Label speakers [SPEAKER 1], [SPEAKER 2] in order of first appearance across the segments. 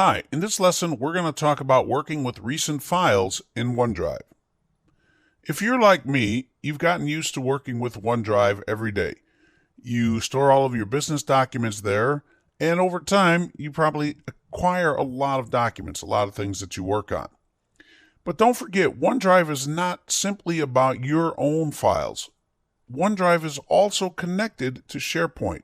[SPEAKER 1] Hi, in this lesson we're going to talk about working with recent files in OneDrive. If you're like me, you've gotten used to working with OneDrive every day. You store all of your business documents there, and over time you probably acquire a lot of documents, a lot of things that you work on. But don't forget, OneDrive is not simply about your own files. OneDrive is also connected to SharePoint.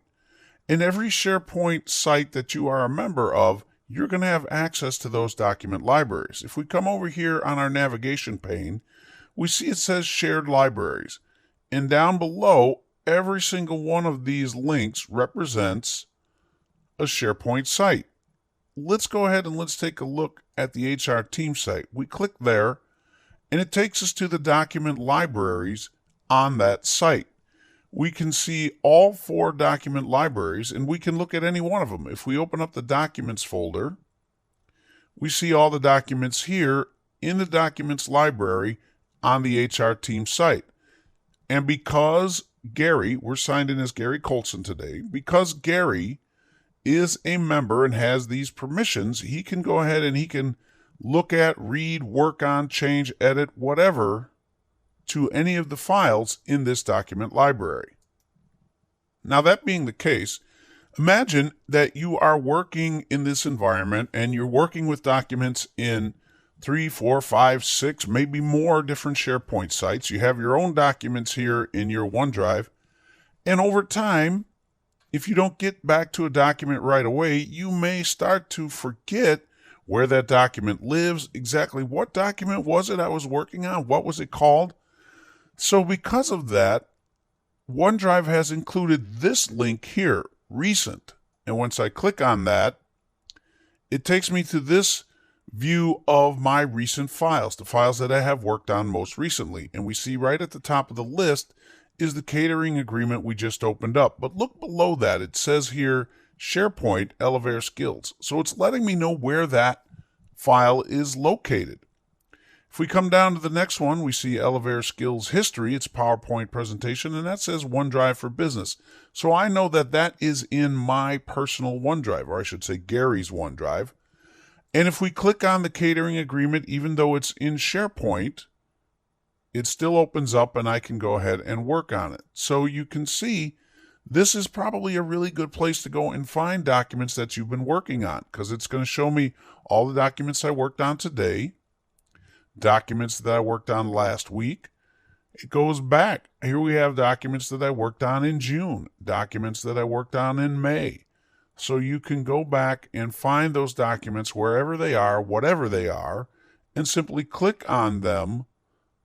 [SPEAKER 1] In every SharePoint site that you are a member of, you're going to have access to those document libraries. If we come over here on our navigation pane, we see it says Shared Libraries. And down below, every single one of these links represents a SharePoint site. Let's go ahead and let's take a look at the HR team site. We click there, and it takes us to the document libraries on that site. We can see all 4 document libraries, and we can look at any one of them. If we open up the Documents folder, we see all the documents here in the Documents library on the HR team site. And because Gary, we're signed in as Gary Colson today, because Gary is a member and has these permissions, he can go ahead and he can look at, read, work on, change, edit, whatever, to any of the files in this document library. Now, that being the case, imagine that you are working in this environment and you're working with documents in 3, 4, 5, 6, maybe more different SharePoint sites. You have your own documents here in your OneDrive, and over time, if you don't get back to a document right away, you may start to forget where that document lives, exactly what document was it I was working on, what was it called. So because of that, OneDrive has included this link here, Recent. And once I click on that, it takes me to this view of my recent files, the files that I have worked on most recently. And we see right at the top of the list is the catering agreement we just opened up. But look below that. It says here, SharePoint Elevator Skills. So it's letting me know where that file is located. If we come down to the next one, we see Elevator Skills History. It's a PowerPoint presentation, and that says OneDrive for Business. So I know that that is in my personal OneDrive, or I should say Gary's OneDrive. And if we click on the catering agreement, even though it's in SharePoint, it still opens up and I can go ahead and work on it. So you can see this is probably a really good place to go and find documents that you've been working on, because it's going to show me all the documents I worked on today, documents that I worked on last week. It goes back. Here we have documents that I worked on in June, documents that I worked on in May. So you can go back and find those documents wherever they are, whatever they are, and simply click on them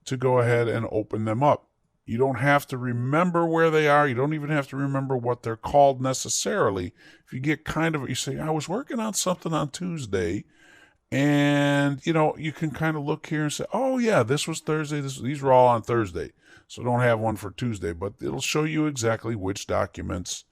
[SPEAKER 1] to go ahead and open them up. You don't have to remember where they are. You don't even have to remember what they're called necessarily. If you get you say, I was working on something on Tuesday, and, you can kind of look here and say, oh, yeah, this was Thursday. These were all on Thursday. So don't have one for Tuesday, but it'll show you exactly which documents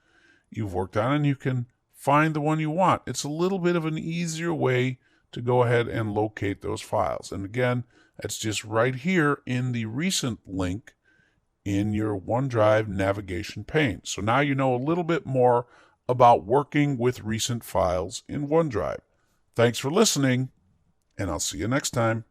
[SPEAKER 1] you've worked on, and you can find the one you want. It's a little bit of an easier way to go ahead and locate those files. And again, that's just right here in the recent link in your OneDrive navigation pane. So now you know a little bit more about working with recent files in OneDrive. Thanks for listening, and I'll see you next time.